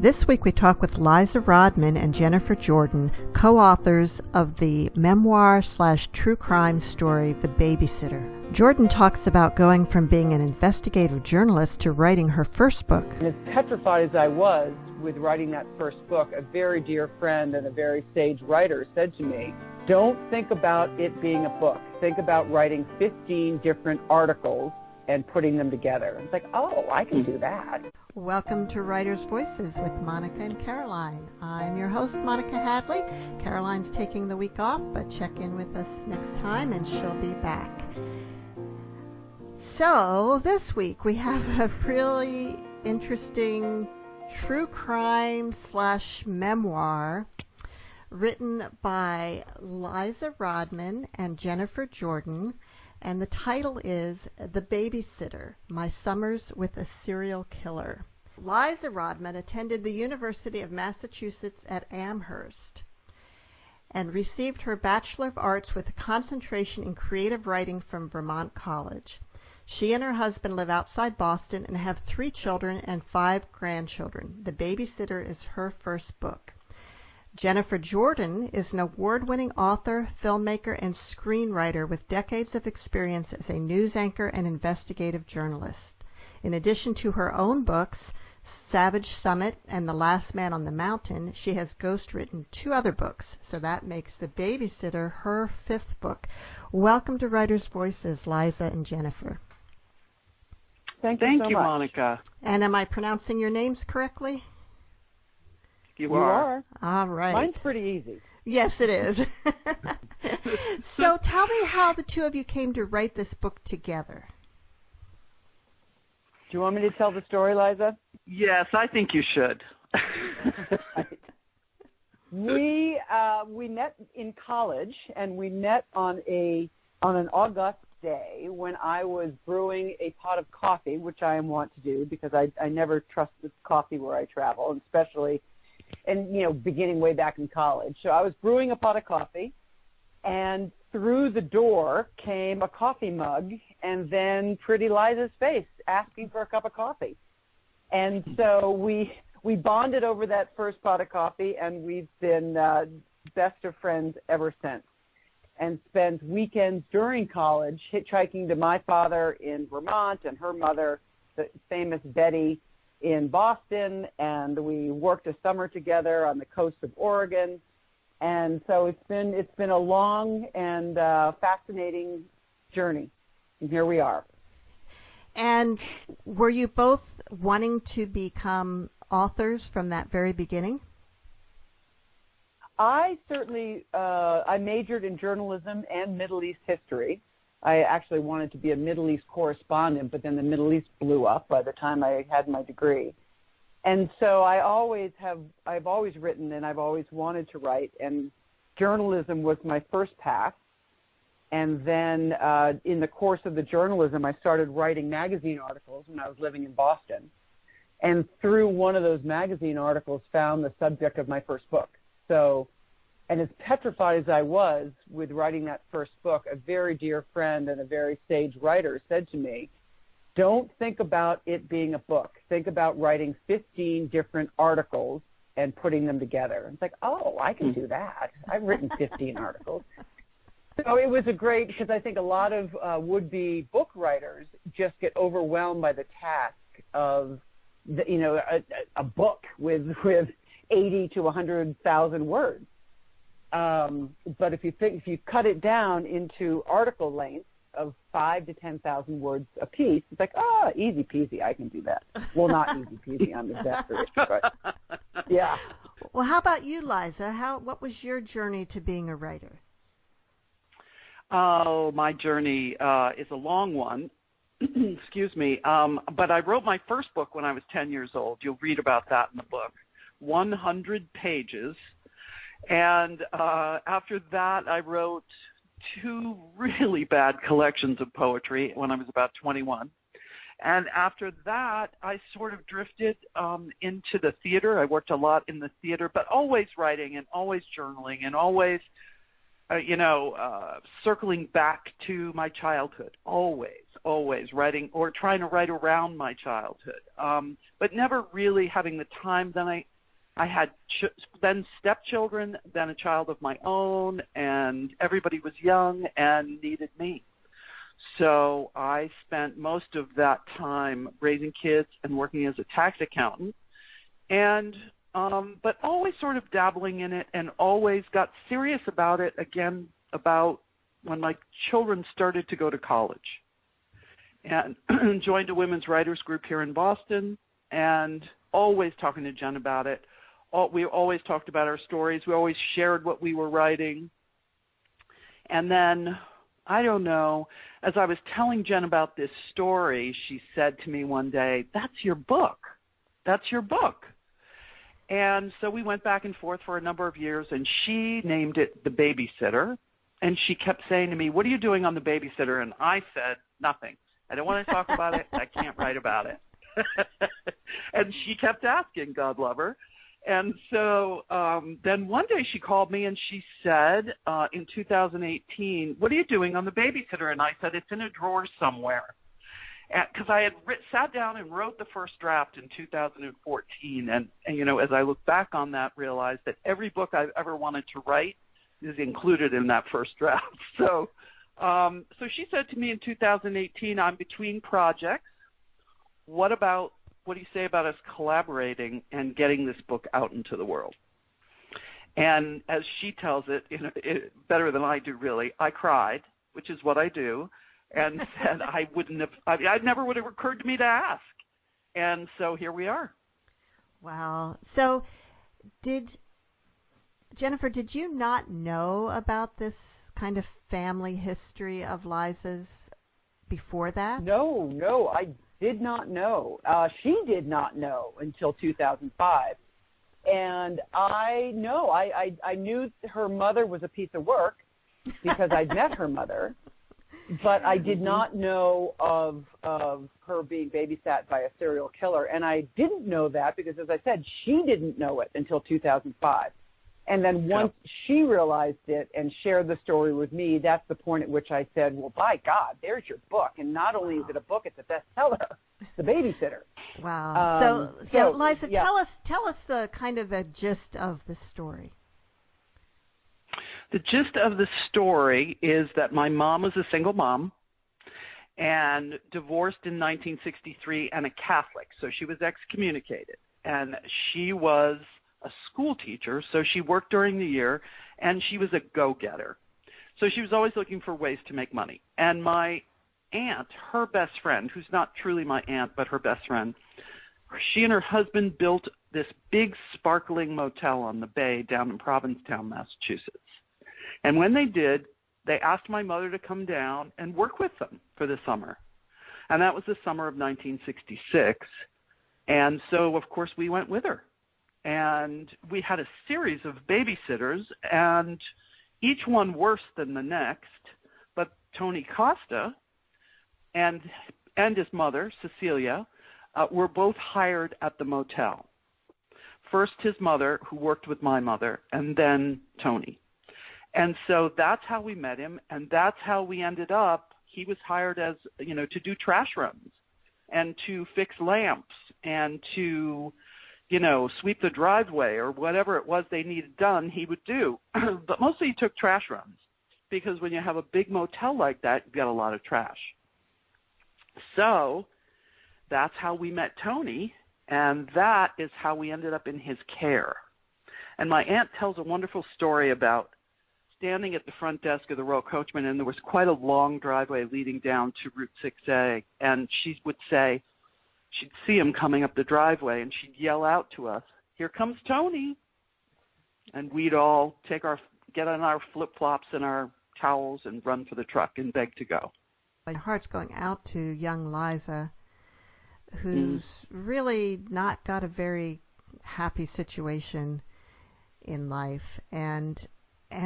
This week we talk with Liza Rodman and Jennifer Jordan, co-authors of the memoir/true crime story, The Babysitter. Jordan talks about going from being an investigative journalist to writing her first book. And as petrified as I was with writing that first book, a very dear friend and a very sage writer said to me, don't think about it being a book. Think about writing 15 different articles and putting them together. It's like, oh, I can do that. Welcome to Writers' Voices with Monica and Caroline. I'm your host, Monica Hadley. Caroline's taking the week off, but check in with us next time and she'll be back. So this week we have a really interesting true crime/memoir written by Liza Rodman and Jennifer Jordan. And the title is The Babysitter, My Summers with a Serial Killer. Liza Rodman attended the University of Massachusetts at Amherst and received her Bachelor of Arts with a concentration in creative writing from Vermont College. She and her husband live outside Boston and have 3 children and 5 grandchildren. The Babysitter is her first book. Jennifer Jordan is an award-winning author, filmmaker, and screenwriter with decades of experience as a news anchor and investigative journalist. In addition to her own books, Savage Summit and The Last Man on the Mountain, she has ghostwritten 2 other books, so that makes The Babysitter her 5th book. Welcome to Writers' Voices, Liza and Jennifer. Thank you so much. Monica. And am I pronouncing your names correctly? You are. All right. Mine's pretty easy. Yes, it is. So tell me how the 2 of you came to write this book together. Do you want me to tell the story, Liza? Yes, I think you should. We met in college, and we met on an August day when I was brewing a pot of coffee, which I want to do because I never trust the coffee where I travel, and especially beginning way back in college. So I was brewing a pot of coffee, and through the door came a coffee mug, and then pretty Liza's face asking for a cup of coffee. And so we bonded over that first pot of coffee, and we've been best of friends ever since, and spent weekends during college hitchhiking to my father in Vermont and her mother, the famous Betty, in Boston, and we worked a summer together on the coast of Oregon. And so it's been a long and fascinating journey. And here we are. And were you both wanting to become authors from that very beginning? I certainly I majored in journalism and Middle East history. I actually wanted to be a Middle East correspondent, but then the Middle East blew up by the time I had my degree. And so I've always written, and I've always wanted to write, and journalism was my first path. And then in the course of the journalism, I started writing magazine articles when I was living in Boston. And through one of those magazine articles, found the subject of my first book. So, and as petrified as I was with writing that first book, a very dear friend and a very sage writer said to me, don't think about it being a book. Think about writing 15 different articles and putting them together. It's like, oh, I can do that. I've written 15 articles. So it was because I think a lot of would-be book writers just get overwhelmed by the task of, a book with 80 to 100,000 words. But if you cut it down into article length of 5 to 10,000 words a piece, it's like, easy peasy, I can do that. Well, not easy peasy, I'm exaggerating, but yeah. Well, how about you, Liza? What was your journey to being a writer? Oh, my journey is a long one. Excuse me. But I wrote my first book when I was 10 years old. You'll read about that in the book. 100 pages. And after that, I wrote 2 really bad collections of poetry when I was about 21. And after that, I sort of drifted into the theater. I worked a lot in the theater, but always writing and always journaling and always, circling back to my childhood. Always. always writing or trying to write around my childhood, but never really having the time. Then I had then stepchildren, then a child of my own, and everybody was young and needed me. So I spent most of that time raising kids and working as a tax accountant, and but always sort of dabbling in it, and always got serious about it again about when my children started to go to college, and joined a women's writers group here in Boston, and always talking to Jen about it. We always talked about our stories. We always shared what we were writing. And then, I don't know, as I was telling Jen about this story, she said to me one day, "That's your book. That's your book." And so we went back and forth for a number of years, and she named it The Babysitter. And she kept saying to me, "What are you doing on The Babysitter?" And I said, "Nothing. I don't want to talk about it. I can't write about it." And she kept asking, God love her. And so then one day she called me and she said, in 2018, "What are you doing on The Babysitter?" And I said, "It's in a drawer somewhere." Because I had sat down and wrote the first draft in 2014. And, you know, as I look back on that, realized that every book I've ever wanted to write is included in that first draft. So she said to me in 2018, "I'm between projects. What do you say about us collaborating and getting this book out into the world?" And as she tells it, you know, better than I do, really, I cried, which is what I do, and said I never would have occurred to me to ask. And so here we are. Wow. So Jennifer, did you not know about this kind of family history of Liza's before that? No, I did not know. She did not know until 2005. And I knew her mother was a piece of work because I'd met her mother, but I did not know of her being babysat by a serial killer. And I didn't know that because, as I said, she didn't know it until 2005. And then once she realized it and shared the story with me, that's the point at which I said, "Well, by God, there's your book. And not only is it a book, it's a bestseller, The Babysitter." Wow. Liza, tell us the kind of the gist of the story. The gist of the story is that my mom was a single mom and divorced in 1963 and a Catholic. So she was excommunicated. And she was a school teacher, so she worked during the year, and she was a go-getter. So she was always looking for ways to make money. And my aunt, her best friend, who's not truly my aunt, but her best friend, she and her husband built this big sparkling motel on the bay down in Provincetown, Massachusetts. And when they did, they asked my mother to come down and work with them for the summer. And that was the summer of 1966. And so, of course, we went with her. And we had a series of babysitters, and each one worse than the next. But Tony Costa and his mother, Cecilia, were both hired at the motel. First his mother, who worked with my mother, and then Tony. And so that's how we met him, and that's how we ended up. He was hired as, you know, to do trash runs and to fix lamps and to, you know, sweep the driveway or whatever it was they needed done, he would do. But mostly he took trash runs because when you have a big motel like that, you get a lot of trash. So that's how we met Tony, and that is how we ended up in his care. And my aunt tells a wonderful story about standing at the front desk of the Royal Coachman, and there was quite a long driveway leading down to Route 6A, and she would say, she'd see him coming up the driveway, and she'd yell out to us, "Here comes Tony." And we'd all get on our flip-flops and our towels and run for the truck and beg to go. My heart's going out to young Liza, who's really not got a very happy situation in life. And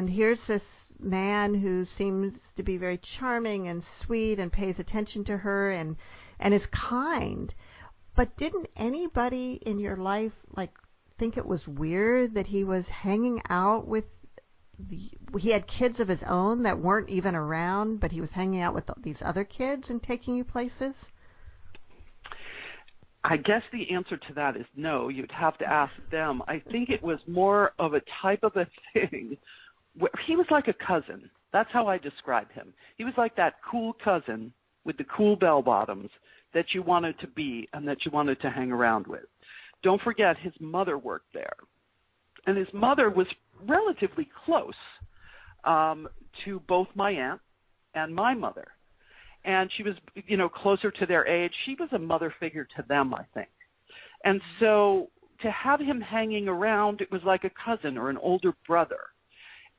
here's this man who seems to be very charming and sweet and pays attention to her and is kind. But didn't anybody in your life think it was weird that he was hanging out with he had kids of his own that weren't even around, but he was hanging out with these other kids and taking you places? I guess the answer to that is no. You'd have to ask them. I think it was more of a type of a thing where he was like a cousin. That's how I describe him. He was like that cool cousin with the cool bell bottoms that you wanted to be and that you wanted to hang around with. Don't forget his mother worked there. And his mother was relatively close to both my aunt and my mother. And she was, closer to their age. She was a mother figure to them, I think. And so to have him hanging around, it was like a cousin or an older brother.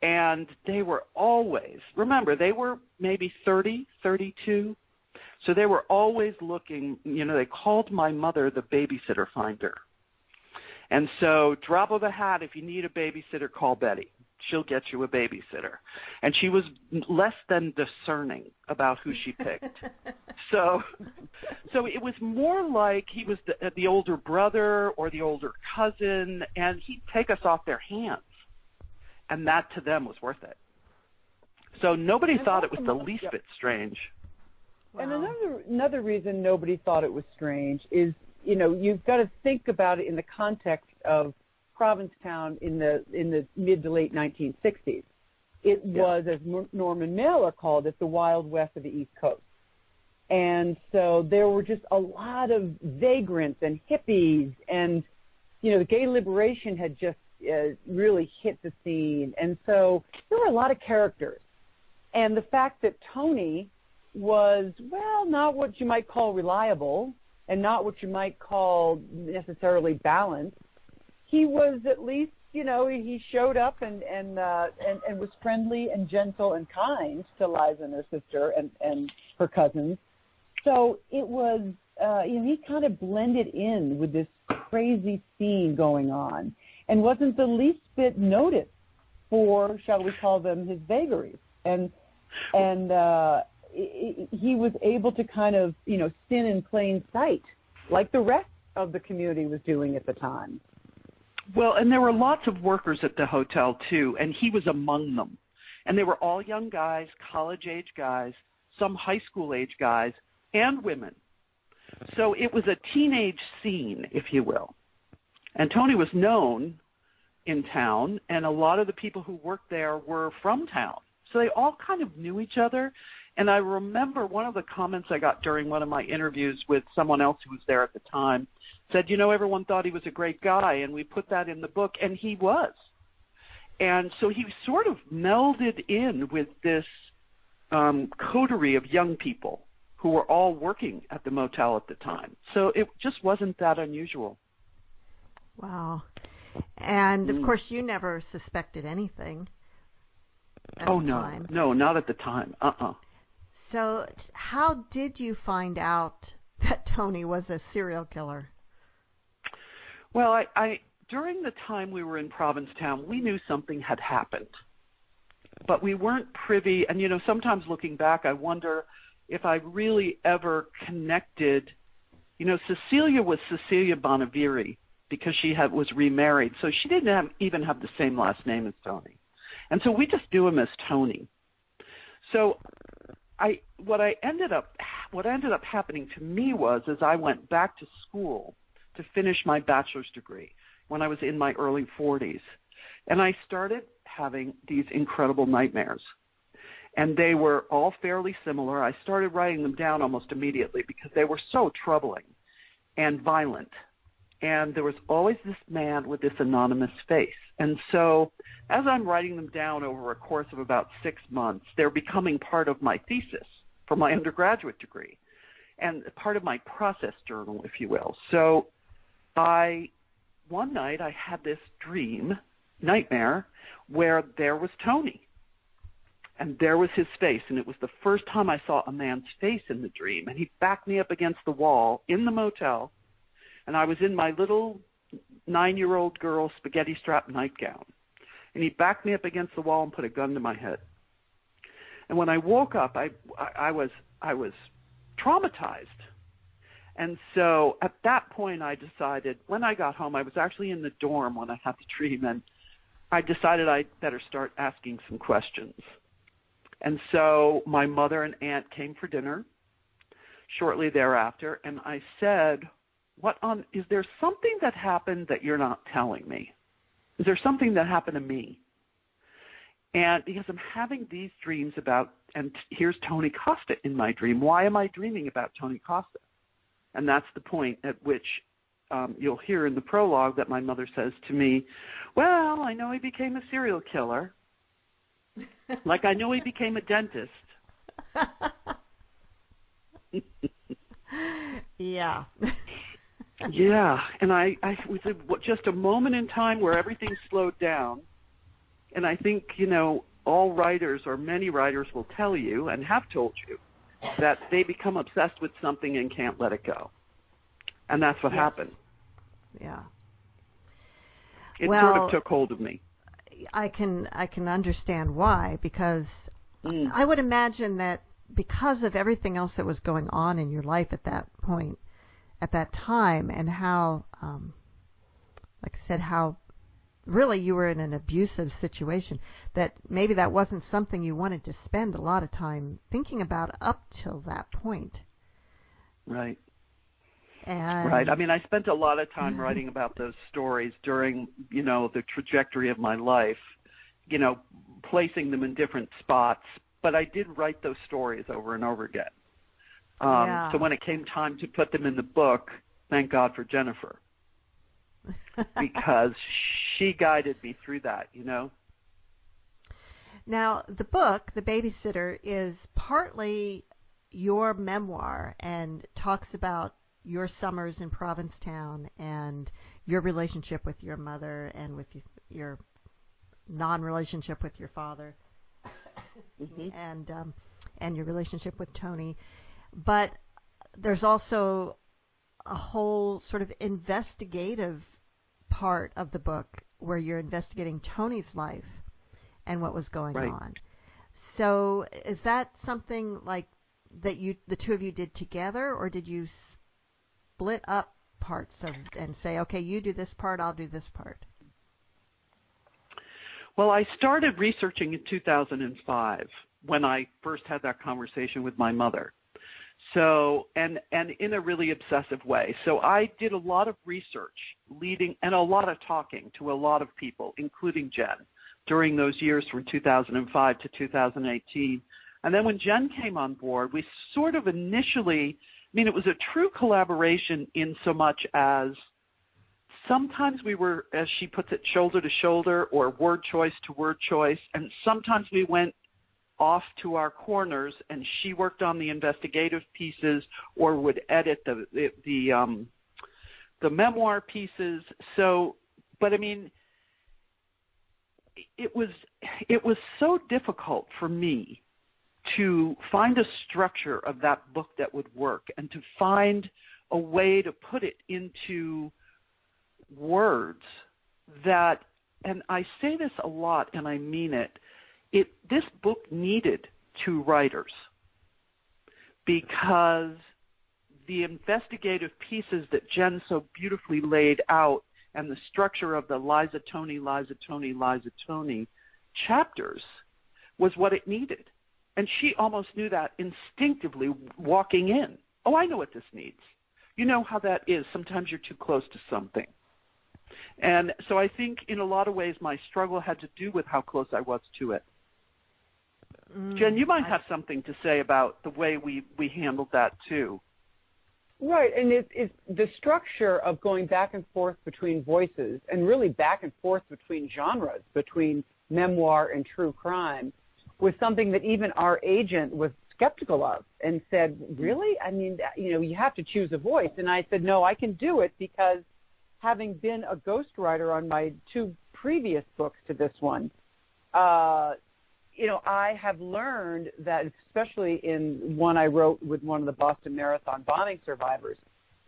And they were always, remember, they were maybe 30, 32. So they were always looking, they called my mother the babysitter finder. And so drop of a hat, if you need a babysitter, call Betty. She'll get you a babysitter. And she was less than discerning about who she picked. So it was more like he was the older brother or the older cousin, and he'd take us off their hands. And that to them was worth it. So nobody thought it was the least bit strange. Wow. And another reason nobody thought it was strange is, you've got to think about it in the context of Provincetown in the mid to late 1960s. It was, as Norman Mailer called it, the Wild West of the East Coast. And so there were just a lot of vagrants and hippies, and, the gay liberation had just really hit the scene. And so there were a lot of characters. And the fact that Tony was, not what you might call reliable and not what you might call necessarily balanced, he was at least, he showed up and was friendly and gentle and kind to Liza and her sister and her cousins. So it was, he kind of blended in with this crazy scene going on and wasn't the least bit noticed for, shall we call them, his vagaries. And he was able to kind of, sin in plain sight, like the rest of the community was doing at the time. Well, and there were lots of workers at the hotel, too, and he was among them. And they were all young guys, college-age guys, some high school-age guys, and women. So it was a teenage scene, if you will. And Tony was known in town, and a lot of the people who worked there were from town. So they all kind of knew each other. And I remember one of the comments I got during one of my interviews with someone else who was there at the time said, everyone thought he was a great guy, and we put that in the book, and he was. And so he sort of melded in with this coterie of young people who were all working at the motel at the time. So it just wasn't that unusual. Wow. And, of course, you never suspected anything at the time. No, not at the time. So how did you find out that Tony was a serial killer? Well, I during the time we were in Provincetown, we knew something had happened, but we weren't privy. And, sometimes looking back, I wonder if I really ever connected. Cecilia was Cecilia Bonaviri because she was remarried, so she didn't even have the same last name as Tony. And so we just knew him as Tony. So what ended up happening to me was, as I went back to school to finish my bachelor's degree when I was in my early 40s, and I started having these incredible nightmares. And they were all fairly similar. I started writing them down almost immediately because they were so troubling and violent. And there was always this man with this anonymous face. And so as I'm writing them down over a course of about 6 months, they're becoming part of my thesis for my undergraduate degree and part of my process journal, if you will. So one night I had this nightmare, where there was Tony. And there was his face, and it was the first time I saw a man's face in the dream. And he backed me up against the wall in the motel, and I was in my little 9-year-old girl spaghetti strap nightgown. And he backed me up against the wall and put a gun to my head. And when I woke up, I was traumatized. And so at that point, I decided, when I got home, I was actually in the dorm when I had the dream, and I decided I'd better start asking some questions. And so my mother and aunt came for dinner shortly thereafter, and I said, is there something that happened that you're not telling me? Is there something that happened to me? And because I'm having these dreams about, and here's Tony Costa in my dream. Why am I dreaming about Tony Costa? And that's the point at which you'll hear in the prologue that my mother says to me, well, I know he became a serial killer. Like I know he became a dentist. Yeah. Yeah, and I was just a moment in time where everything slowed down. And I think, all writers or many writers will tell you and have told you that they become obsessed with something and can't let it go. And that's what happened. Yeah. It sort of took hold of me. I can understand why, because I would imagine that because of everything else that was going on in your life at that point, at that time, and how, like I said, how really you were in an abusive situation, that maybe that wasn't something you wanted to spend a lot of time thinking about up till that point. Right. And right. I mean, I spent a lot of time writing about those stories during, the trajectory of my life, placing them in different spots. But I did write those stories over and over again. So when it came time to put them in the book, thank God for Jennifer, because she guided me through that, Now, the book, The Babysitter, is partly your memoir and talks about your summers in Provincetown and your relationship with your mother and with your non-relationship with your father, and your relationship with Tony. But there's also a whole sort of investigative part of the book where you're investigating Tony's life and what was going on. So is that something like that the two of you did together, or did you split up parts of and say, okay, you do this part, I'll do this part? Well, I started researching in 2005 when I first had that conversation with my mother. So, and in a really obsessive way. So I did a lot of research and a lot of talking to a lot of people, including Jen, during those years from 2005 to 2018. And then when Jen came on board, we sort of initially, it was a true collaboration in so much as sometimes we were, as she puts it, shoulder to shoulder or word choice to word choice. And sometimes we went off to our corners and she worked on the investigative pieces or would edit the memoir pieces. So, but it was so difficult for me to find a structure of that book that would work and to find a way to put it into words that, and I say this a lot and I mean it, this book needed two writers because the investigative pieces that Jen so beautifully laid out and the structure of the Liza Tony chapters was what it needed. And she almost knew that instinctively walking in. Oh, I know what this needs. You know how that is. Sometimes you're too close to something. And so I think in a lot of ways my struggle had to do with how close I was to it. Jen, you might have something to say about the way we handled that too. Right, and it's the structure of going back and forth between voices and really back and forth between genres, between memoir and true crime, was something that even our agent was skeptical of and said, really? You have to choose a voice. And I said, no, I can do it because having been a ghostwriter on my two previous books to this one, I have learned that, especially in one I wrote with one of the Boston Marathon bombing survivors,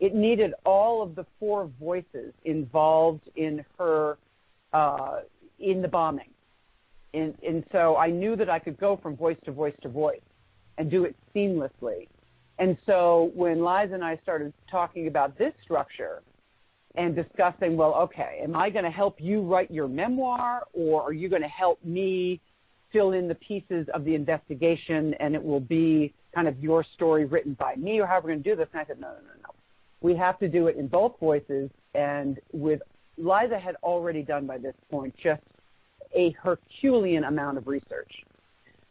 it needed all of the four voices involved in her, in the bombing. And so I knew that I could go from voice to voice to voice and do it seamlessly. And so when Liza and I started talking about this structure and discussing, well, okay, am I going to help you write your memoir, or are you going to help me fill in the pieces of the investigation, and it will be kind of your story written by me, or how we're going to do this? And I said, no. We have to do it in both voices. And with Liza had already done by this point just a Herculean amount of research,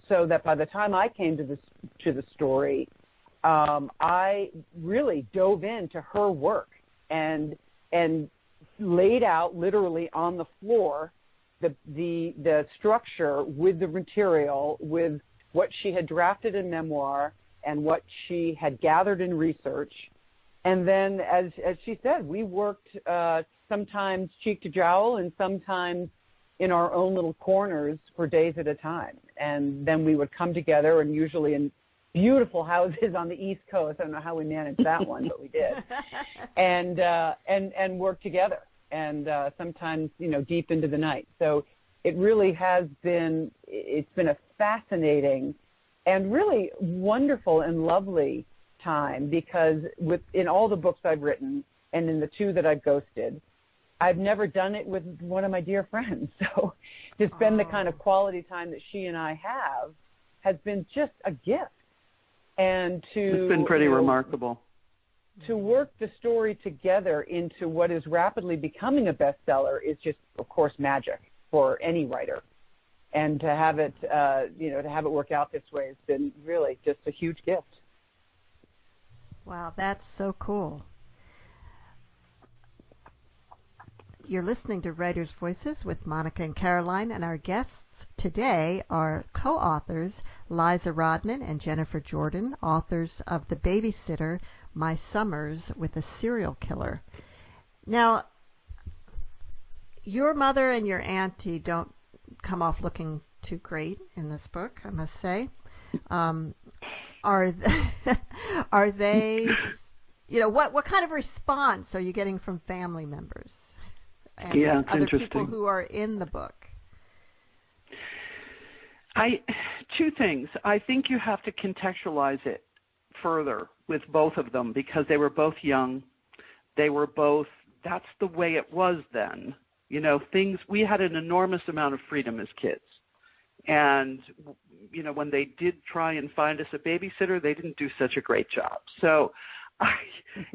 so that by the time I came to the story, I really dove into her work and laid out literally on the floor the structure with the material, with what she had drafted in memoir and what she had gathered in research. And then, as she said, we worked sometimes cheek to jowl and sometimes in our own little corners for days at a time. And then we would come together, and usually in beautiful houses on the East Coast. I don't know how we managed that one, but we did. And work together, and sometimes, deep into the night. So it really has been, it's been a fascinating and really wonderful and lovely time, because in all the books I've written and in the two that I've ghosted, I've never done it with one of my dear friends. So to spend the kind of quality time that she and I have has been just a gift. And it's been pretty remarkable. To work the story together into what is rapidly becoming a bestseller is just, of course, magic for any writer. And to have it, to have it work out this way has been really just a huge gift. Wow, that's so cool. You're listening to Writers' Voices with Monica and Caroline, and our guests today are co-authors Liza Rodman and Jennifer Jordan, authors of The Babysitter, My Summers with a Serial Killer. Now, your mother and your auntie don't come off looking too great in this book, I must say. Are they, what kind of response are you getting from family members and other people who are in the book? Two things. I think you have to contextualize it further with both of them, because they were both young. They were both, that's the way it was then. We had an enormous amount of freedom as kids. And, when they did try and find us a babysitter, they didn't do such a great job. So,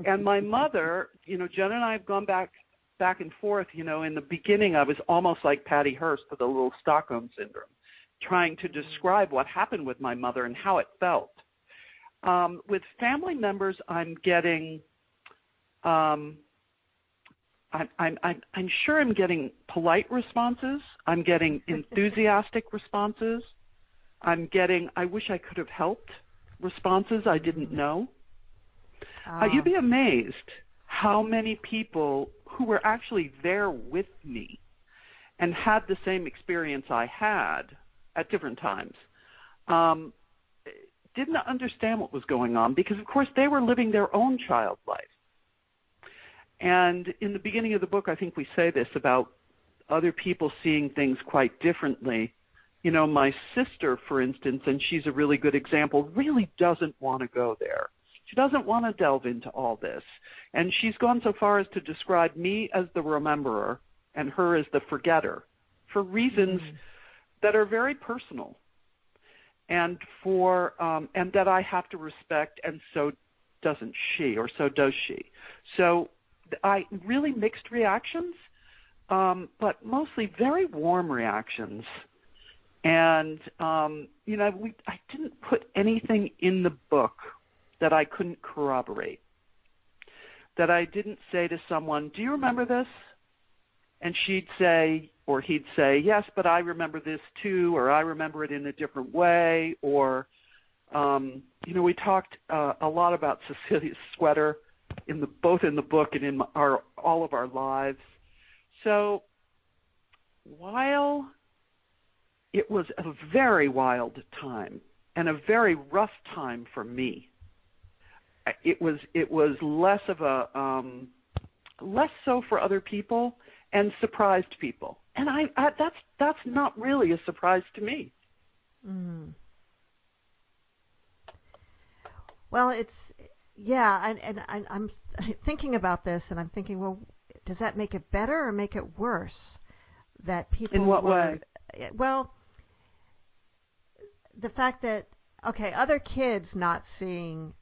and my mother, Jen and I have gone back and forth. In the beginning, I was almost like Patty Hearst with a little Stockholm syndrome, trying to describe what happened with my mother and how it felt. With family members, I'm getting, I'm sure I'm getting polite responses. I'm getting enthusiastic responses. I'm getting, I wish I could have helped responses I didn't know. You'd be amazed how many people who were actually there with me and had the same experience I had at different times didn't understand what was going on, because, of course, they were living their own child life. And in the beginning of the book, I think we say this about other people seeing things quite differently. My sister, for instance, and she's a really good example, really doesn't want to go there. She doesn't want to delve into all this. And she's gone so far as to describe me as the rememberer and her as the forgetter, for reasons that are very personal, and and that I have to respect, and so doesn't she, or so does she. So I really mixed reactions, but mostly very warm reactions. And I didn't put anything in the book that I couldn't corroborate, that I didn't say to someone, "Do you remember this?" And she'd say, or he'd say, "Yes, but I remember this too," or "I remember it in a different way," or, we talked a lot about Cecilia's sweater, both in the book and in all of our lives. So while it was a very wild time and a very rough time for me, it was less of a less so for other people, and surprised people. And that's not really a surprise to me. Mm. Well, it's, and I'm thinking about this, and I'm thinking, well, does that make it better or make it worse? That people In what way? Well, the fact that, okay, other kids not seeing,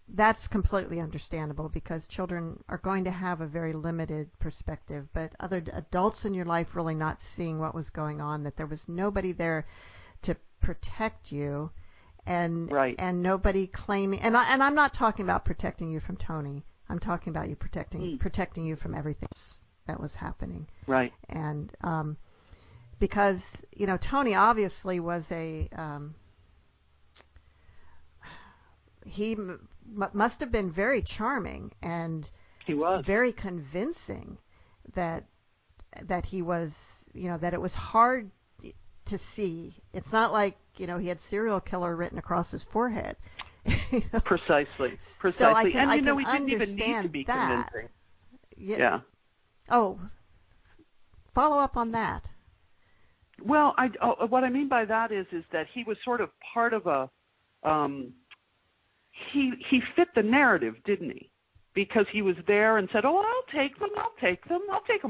that's completely understandable because children are going to have a very limited perspective, but other adults in your life really not seeing what was going on, that there was nobody there to protect you, and Right. and nobody claiming, and I'm not talking about protecting you from Tony. I'm talking about you protecting you from everything that was happening. Right. And because, you know, Tony obviously was he must have been very charming and He was. very convincing that he was, you know, that it was hard to see. It's not like, you know, he had serial killer written across his forehead. You know? Precisely. So I And can he didn't even need to understand be that. convincing. Yeah. Oh, follow up on that. Well, what I mean by that is that he was sort of part of a he fit the narrative, didn't he? Because he was there and said, "Oh, I'll take them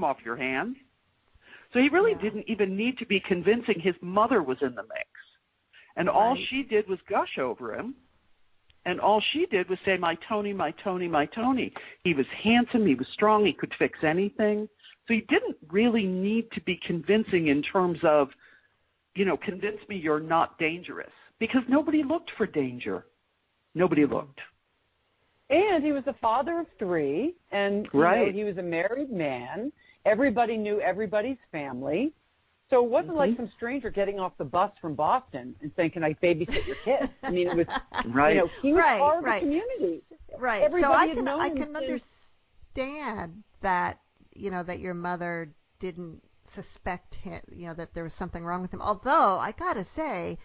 off your hands." So he really didn't even need to be convincing. His mother was in the mix, and all she did was gush over him, and all she did was say, "My Tony, my Tony, my Tony." He was handsome, he was strong, he could fix anything. So he didn't really need to be convincing in terms of, you know, convince me you're not dangerous, because nobody looked for danger. Nobody looked. And he was a father of 3, and you know, he was a married man. Everybody knew everybody's family. So it wasn't like some stranger getting off the bus from Boston and saying, "Can I babysit your kid?" I mean, it was, you know, he was part of the community. Right. Everybody So I can understand that, you know, that your mother didn't suspect him, you know, that there was something wrong with him. Although, I got to say,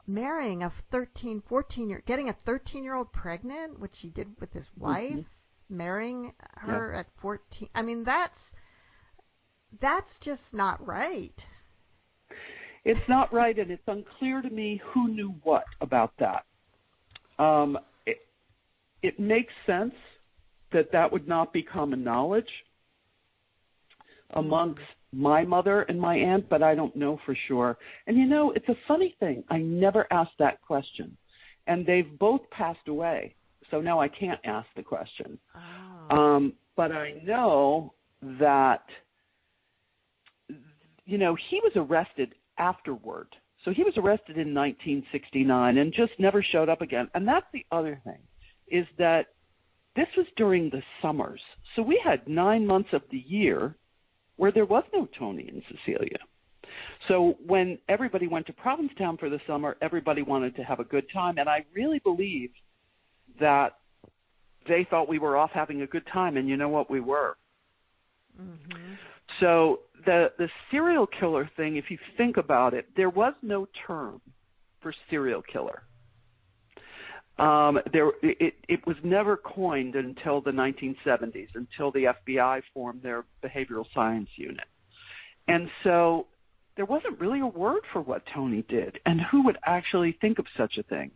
marrying a getting a 13-year-old pregnant, which he did with his wife, marrying her at 14, I mean, that's just not right. It's not right, and it's unclear to me who knew what about that. It makes sense that would not be common knowledge amongst my mother and my aunt, but I don't know for sure. And, you know, it's a funny thing. I never asked that question. And they've both passed away, so now I can't ask the question. Oh. But I know that, you know, he was arrested afterward. So he was arrested in 1969 and just never showed up again. And that's the other thing, is that this was during the summers. So we had 9 months of the year where there was no Tony and Cecilia. So when everybody went to Provincetown for the summer, everybody wanted to have a good time. And I really believe that they thought we were off having a good time. And you know what? We were. Mm-hmm. So the serial killer thing, if you think about it, there was no term for serial killer. It was never coined until the 1970s, until the FBI formed their behavioral science unit. And so there wasn't really a word for what Tony did, and who would actually think of such a thing.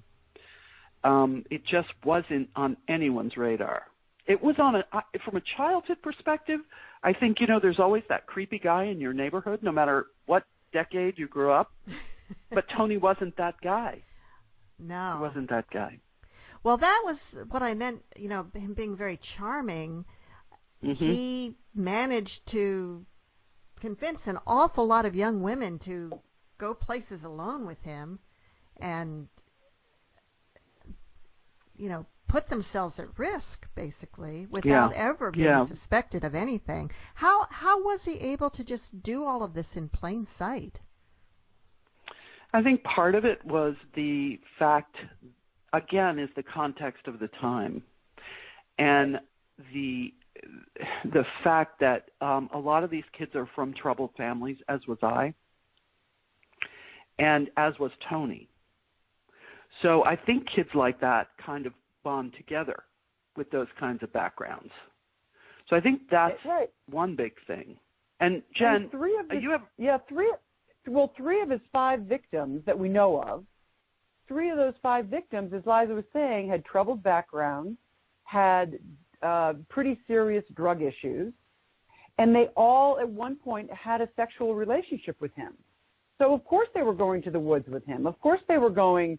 It just wasn't on anyone's radar. It was from a childhood perspective, I think, you know, there's always that creepy guy in your neighborhood, no matter what decade you grew up. But Tony wasn't that guy. No. He wasn't that guy. Well, that was what I meant, you know, him being very charming. Mm-hmm. He managed to convince an awful lot of young women to go places alone with him and, you know, put themselves at risk, basically, without ever being suspected of anything. How was he able to just do all of this in plain sight? I think part of it was the fact, again, is the context of the time, and the fact that a lot of these kids are from troubled families, as was I, and as was Tony. So I think kids like that kind of bond together with those kinds of backgrounds. So I think that's one big thing. And Jen, three of his 5 victims that we know of, 3 of those 5 victims, as Liza was saying, had troubled backgrounds, had pretty serious drug issues, and they all at one point had a sexual relationship with him. So of course they were going to the woods with him. Of course they were going,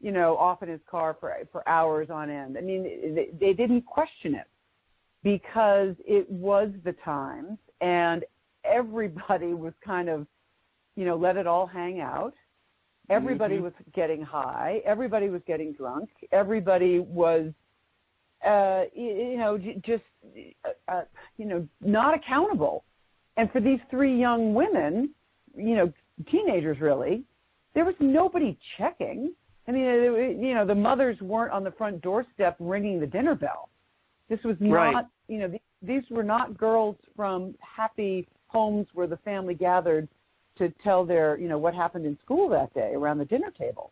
off in his car for hours on end. I mean, they didn't question it because it was the times, and everybody was kind of, let it all hang out. Everybody was getting high. Everybody was getting drunk. Everybody was, not accountable. And for these three young women, teenagers really, there was nobody checking. I mean, the mothers weren't on the front doorstep ringing the dinner bell. This was not, these were not girls from happy homes where the family gathered to tell their, what happened in school that day around the dinner table.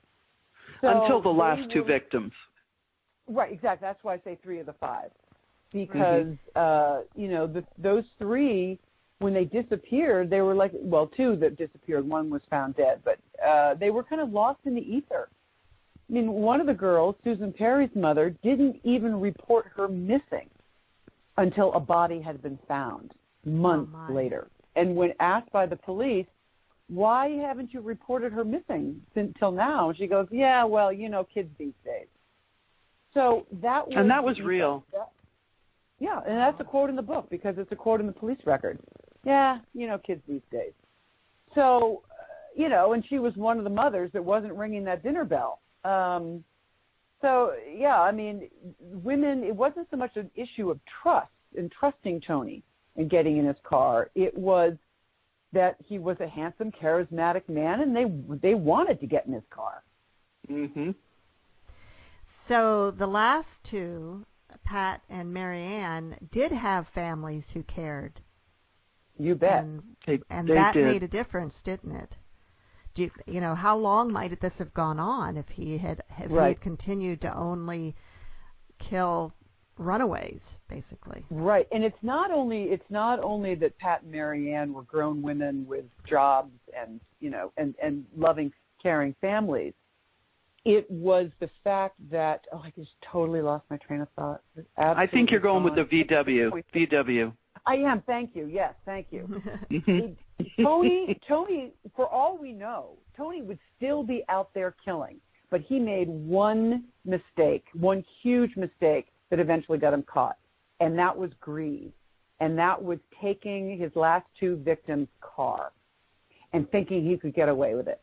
So until the last two victims. Right, exactly. That's why I say 3 of the 5. Because, those 3, when they disappeared, they were like, 2 that disappeared. 1 was found dead. But they were kind of lost in the ether. I mean, one of the girls, Susan Perry's mother, didn't even report her missing until a body had been found months later. And when asked by the police, why haven't you reported her missing until now? She goes, yeah, well, kids these days. So that was... And that was real. Yeah, and that's a quote in the book because it's a quote in the police record. Yeah, kids these days. So, and she was one of the mothers that wasn't ringing that dinner bell. So, yeah, I mean, women, it wasn't so much an issue of trust and trusting Tony and getting in his car. It was that he was a handsome, charismatic man, and they wanted to get in his car. Mm-hmm. So the last 2, Pat and Marianne, did have families who cared. You bet. And that made a difference, didn't it? How long might this have gone on if he had continued to only kill runaways, basically? Right, and it's not only that Pat and Marianne were grown women with jobs and and loving, caring families. It was the fact that I just totally lost my train of thought. I think you're going with the VW. VW. I am. Thank you. Yes, thank you. Tony, for all we know, Tony would still be out there killing, but he made one huge mistake that eventually got him caught, and that was greed, and that was taking his last 2 victims' car and thinking he could get away with it.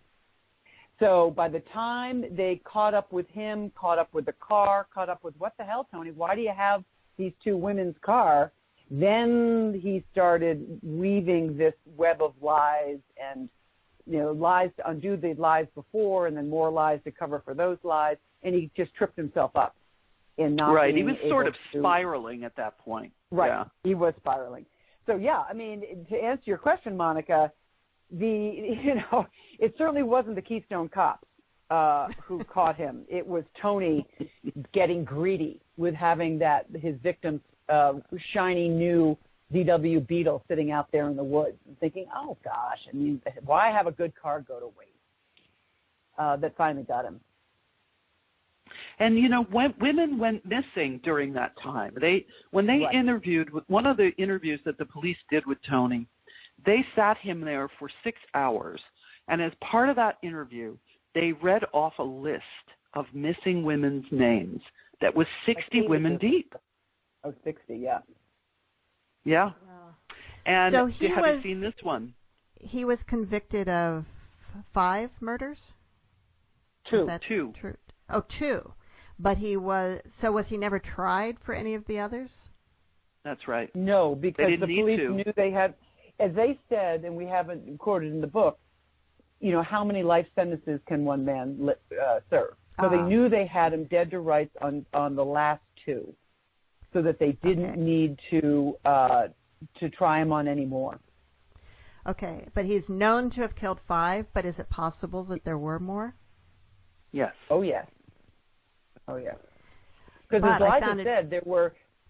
So by the time they caught up with him, caught up with the car, caught up with, what the hell, Tony, why do you have these 2 women's car? Then he started weaving this web of lies and, lies to undo the lies before and then more lies to cover for those lies. And he just tripped himself up in not Right. being He was sort of spiraling at that point. Right. Yeah. He was spiraling. So, yeah, I mean, to answer your question, Monica, it certainly wasn't the Keystone Cops who caught him. It was Tony getting greedy with having his victim's shiny new VW Beetle sitting out there in the woods and thinking, oh, gosh, I mean, why have a good car go to waste? That finally got him. And, when women went missing during that time, when they interviewed, with one of the interviews that the police did with Tony, they sat him there for 6 hours. And as part of that interview, they read off a list of missing women's names that was 60 women deep. Oh, 60, yeah. Yeah. Wow. And so have you seen this one? He was convicted of 5 murders? 2. Is that 2. True? Oh, 2. But was he never tried for any of the others? That's right. No, because the police knew they had, as they said, and we haven't quoted in the book, how many life sentences can one man serve? So they knew they had him dead to rights on the last 2, so that they didn't need to try him on any more. Okay, but he's known to have killed 5, but is it possible that there were more? Yes. Oh, yes. Oh, yes. Because as Liza said,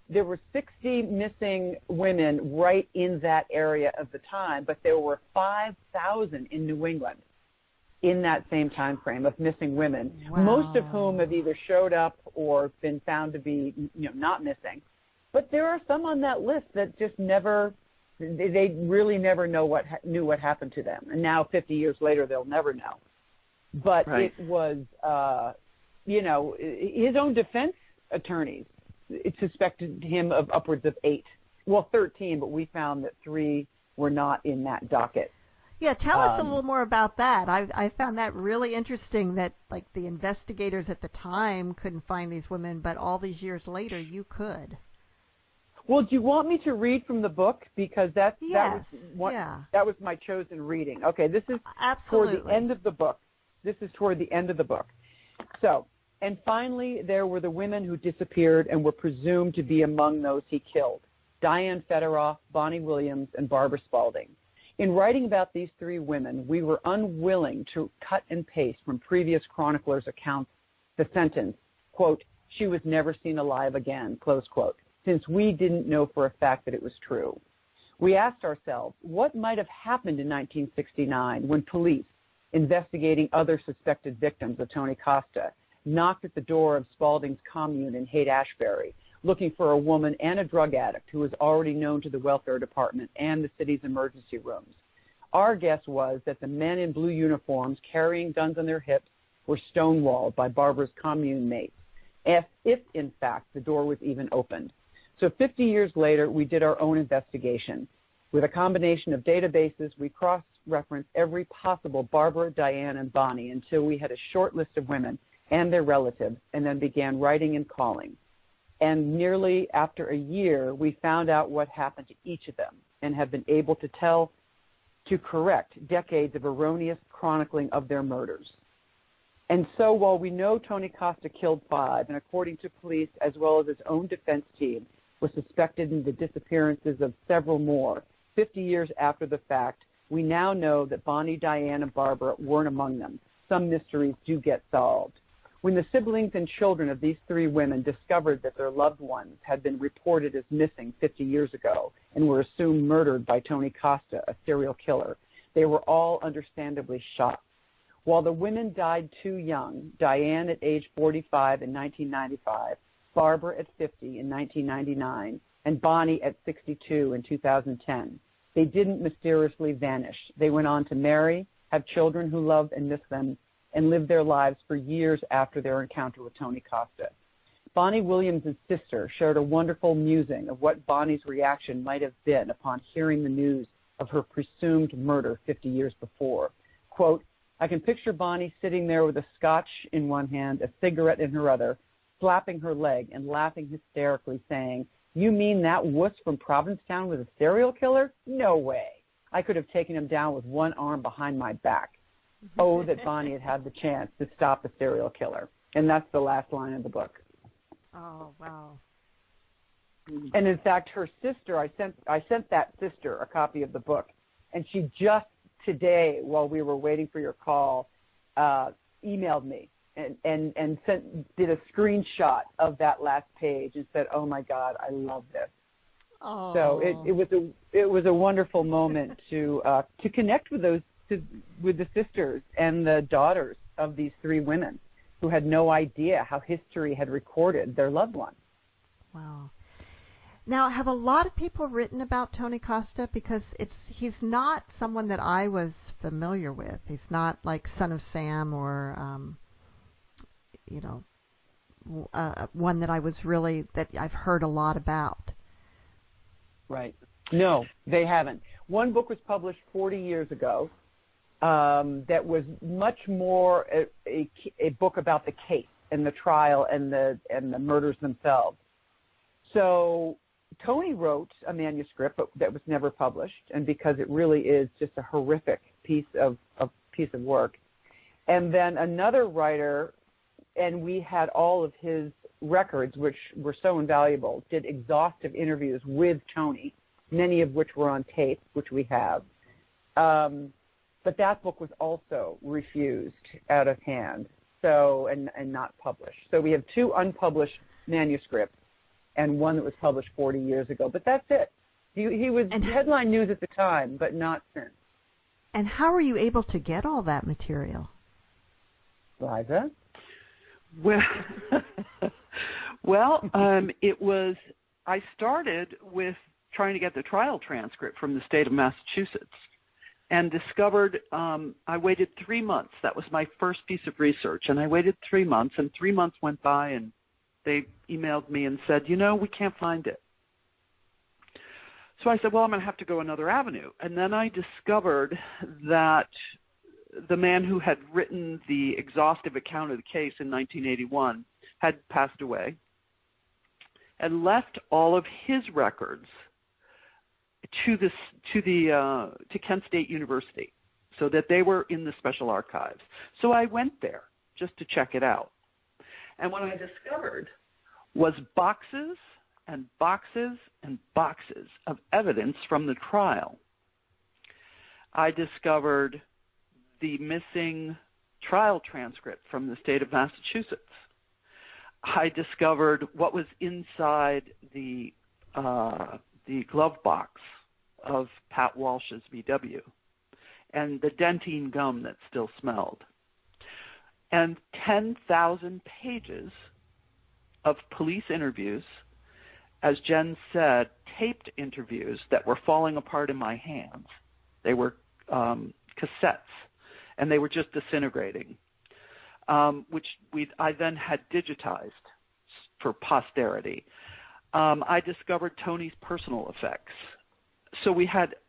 there were 60 missing women right in that area of the time, but there were 5,000 in New England in that same time frame of missing women, most of whom have either showed up or been found to be not missing. But there are some on that list that just never, they really never knew what happened to them. And now 50 years later, they'll never know. But right. It was, his own defense attorneys suspected him of upwards of 8. Well, 13, but we found that 3 were not in that docket. Yeah, tell us a little more about that. I found that really interesting that, like, the investigators at the time couldn't find these women, but all these years later you could. Well, do you want me to read from the book? Because that was my chosen reading. Okay, this is Absolutely. toward the end of the book. This is toward the end of the book. So, and finally, there were the women who disappeared and were presumed to be among those he killed: Diane Federoff, Bonnie Williams, and Barbara Spalding. In writing about these 3 women, we were unwilling to cut and paste from previous chroniclers' accounts the sentence, quote, "She was never seen alive again," close quote, since we didn't know for a fact that it was true. We asked ourselves, what might have happened in 1969 when police, investigating other suspected victims of Tony Costa, knocked at the door of Spalding's commune in Haight-Ashbury, looking for a woman and a drug addict who was already known to the welfare department and the city's emergency rooms. Our guess was that the men in blue uniforms carrying guns on their hips were stonewalled by Barbara's commune mates, if in fact the door was even opened. So 50 years later, we did our own investigation. With a combination of databases, we cross-referenced every possible Barbara, Diane, and Bonnie until we had a short list of women and their relatives, and then began writing and calling. And nearly after a year, we found out what happened to each of them and have been able to correct decades of erroneous chronicling of their murders. And so while we know Tony Costa killed 5, and according to police as well as his own defense team, was suspected in the disappearances of several more, 50 years after the fact, we now know that Bonnie, Diane, and Barbara weren't among them. Some mysteries do get solved. When the siblings and children of these 3 women discovered that their loved ones had been reported as missing 50 years ago and were assumed murdered by Tony Costa, a serial killer, they were all understandably shocked. While the women died too young, Diane at age 45 in 1995, Barbara at 50 in 1999, and Bonnie at 62 in 2010, they didn't mysteriously vanish. They went on to marry, have children who love and miss them, and lived their lives for years after their encounter with Tony Costa. Bonnie Williams' sister shared a wonderful musing of what Bonnie's reaction might have been upon hearing the news of her presumed murder 50 years before. Quote, "I can picture Bonnie sitting there with a scotch in one hand, a cigarette in her other, slapping her leg and laughing hysterically, saying, 'You mean that wuss from Provincetown was a serial killer? No way. I could have taken him down with one arm behind my back.'" Oh, that Bonnie had had the chance to stop a serial killer. And that's the last line of the book. Oh, wow. And in fact, her sister, I sent that sister a copy of the book, and she just today, while we were waiting for your call, emailed me and did a screenshot of that last page and said, "Oh my God, I love this." Oh. So it was a wonderful moment to connect with with the sisters and the daughters of these 3 women who had no idea how history had recorded their loved one. Wow. Now, have a lot of people written about Tony Costa? Because he's not someone that I was familiar with. He's not like Son of Sam or, one that that I've heard a lot about. Right. No, they haven't. One book was published 40 years ago that was much more a book about the case and the trial and the murders themselves. So Tony wrote a manuscript that was never published, and because it really is just a horrific piece of work. And then another writer, and we had all of his records, which were so invaluable, did exhaustive interviews with Tony, many of which were on tape, which we have. But that book was also refused out of hand, and not published. So we have 2 unpublished manuscripts and one that was published 40 years ago. But that's it. He was headline news at the time, but not since. And how were you able to get all that material? Liza? Well, it was I started with trying to get the trial transcript from the state of Massachusetts and discovered I waited 3 months. That was my first piece of research. And I waited 3 months, and 3 months went by, and they emailed me and said, we can't find it. So I said, well, I'm going to have to go another avenue. And then I discovered that the man who had written the exhaustive account of the case in 1981 had passed away and left all of his records to Kent State University so that they were in the special archives. So I went there just to check it out. And what I discovered was boxes and boxes and boxes of evidence from the trial. I discovered the missing trial transcript from the state of Massachusetts. I discovered what was inside the glove box of Pat Walsh's VW and the dentine gum that still smelled. And 10,000 pages of police interviews, as Jen said, taped interviews that were falling apart in my hands. They were cassettes, and they were just disintegrating, which I then had digitized for posterity. I discovered Tony's personal effects. So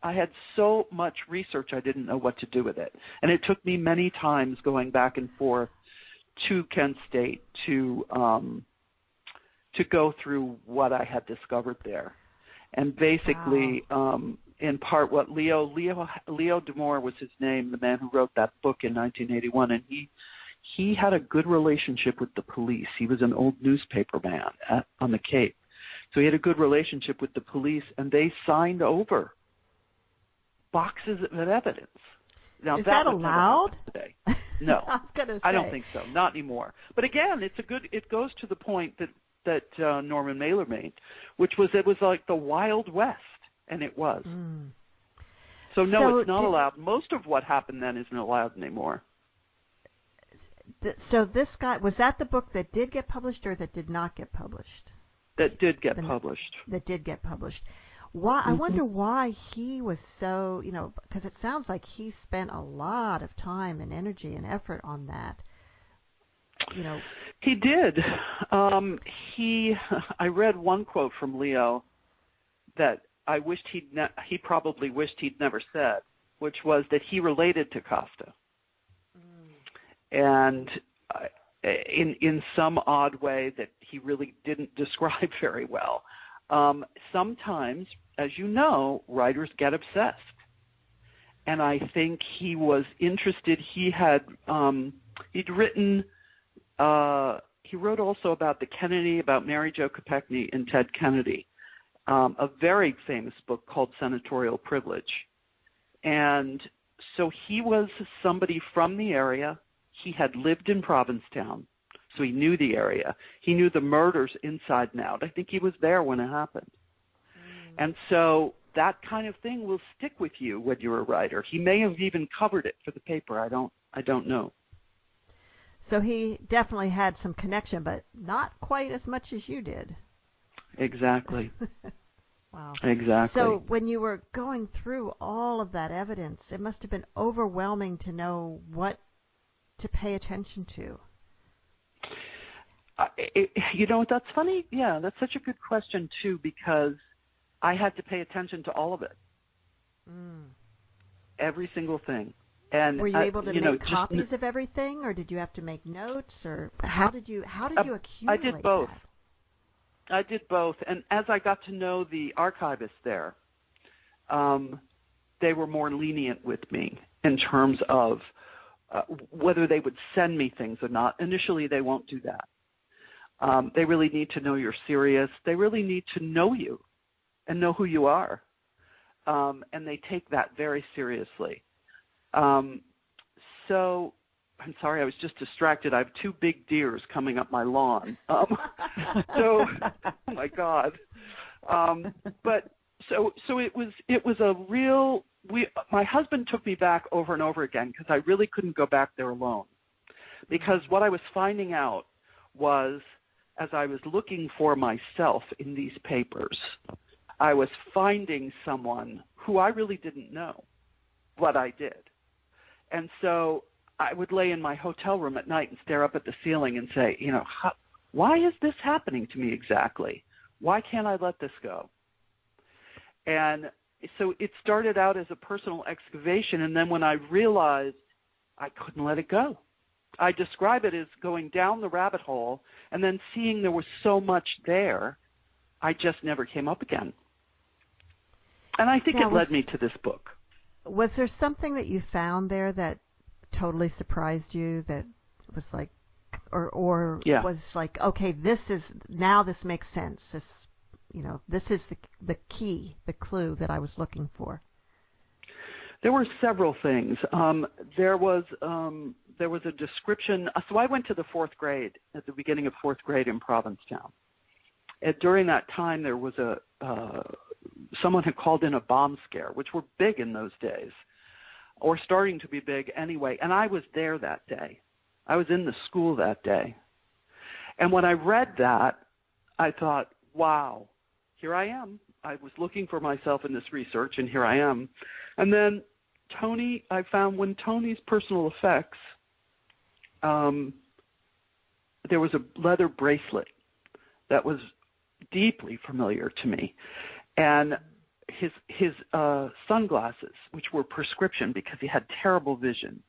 I had so much research I didn't know what to do with it. And it took me many times going back and forth to Kent State to go through what I had discovered there. And basically, in part, what Leo D'Amour was his name, the man who wrote that book in 1981, and he had a good relationship with the police. He was an old newspaper man on the Cape. So he had a good relationship with the police, and they signed over boxes of evidence. Now, is that allowed? Today. No, I was gonna say. I don't think so. Not anymore. But again, it goes to the point that Norman Mailer made, which was it was like the Wild West, and it was. Mm. So no, it's not allowed. Most of what happened then isn't allowed anymore. So this guy, was that the book that did get published or that did not get published? That did get published. That did get published. Why? Mm-hmm. I wonder why he was so, because it sounds like he spent a lot of time and energy and effort on that. He did. I read one quote from Leo that I wished he probably wished he'd never said, which was that he related to Costa. And in some odd way that he really didn't describe very well. Sometimes, as you know, writers get obsessed. And I think he was interested. He'd written, he wrote also about the Kennedy, about Mary Jo Kopechne and Ted Kennedy, a very famous book called Senatorial Privilege. And so he was somebody from the area. He had lived in Provincetown, so he knew the area. He knew the murders inside and out. I think he was there when it happened. And so that kind of thing will stick with you when you're a writer. He may have even covered it for the paper. I don't know. So he definitely had some connection, but not quite as much as you did. Exactly. Wow. Exactly. So when you were going through all of that evidence, it must have been overwhelming to know what to pay attention to. That's funny. Yeah, that's such a good question, too, because I had to pay attention to all of it. Every single thing. And were you able to make copies of everything, or did you have to make notes, or how did you accumulate I did both. that? I did both. And as I got to know the archivists there, they were more lenient with me in terms of whether they would send me things or not. Initially, they won't do that. They really need to know you're serious. They really need to know you and know who you are. And they take that very seriously. So I'm sorry, I was just distracted. I have two big deers coming up my lawn. Oh my God. But so it was a real. My husband took me back over and over again because I really couldn't go back there alone. Because what I was finding out was, as I was looking for myself in these papers, I was finding someone who I really didn't know, but I did. And so I would lay in my hotel room at night and stare up at the ceiling and say, why is this happening to me exactly? Why can't I let this go? And so it started out as a personal excavation, and then when I realized I couldn't let it go, I describe it as going down the rabbit hole and then seeing there was so much there, I just never came up again. And I think it led me to this book. Was there something that you found there that totally surprised you, that was like, or was like, okay, this makes sense. This is the key, the clue that I was looking for. There were several things. There was a description. So I went to the fourth grade, at the beginning of fourth grade in Provincetown. And during that time, there was someone had called in a bomb scare, which were big in those days, or starting to be big anyway. And I was there that day. I was in the school that day. And when I read that, I thought, wow, here I am. I was looking for myself in this research, and here I am. And then I found when Tony's personal effects, there was a leather bracelet that was deeply familiar to me. And his sunglasses, which were prescription because he had terrible vision.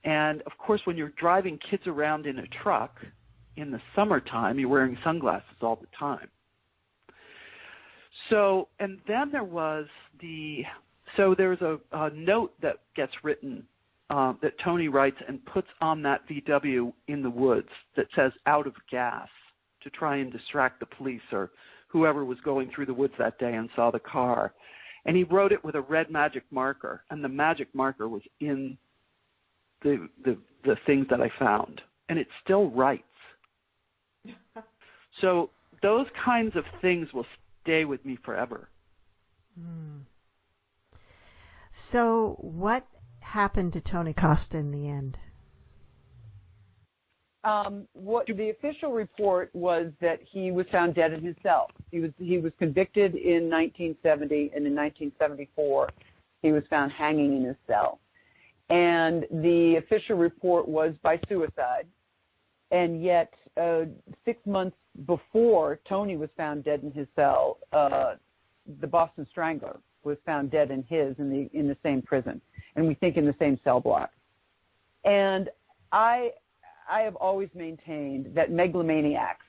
And, of course, when you're driving kids around in a truck in the summertime, you're wearing sunglasses all the time. So, and then there's a note that gets written that Tony writes and puts on that VW in the woods that says out of gas to try and distract the police or whoever was going through the woods that day and saw the car. And he wrote it with a red magic marker, and the magic marker was in the things that I found, and it still writes. So those kinds of things will stay with me forever. So what happened to Tony Costa in the end? What the official report was that he was found dead in his cell. He was convicted in 1970, and in 1974 he was found hanging in his cell. And the official report was by suicide. And yet, 6 months before Tony was found dead in his cell, the Boston Strangler was found dead in the same prison, and we think in the same cell block. And I have always maintained that megalomaniacs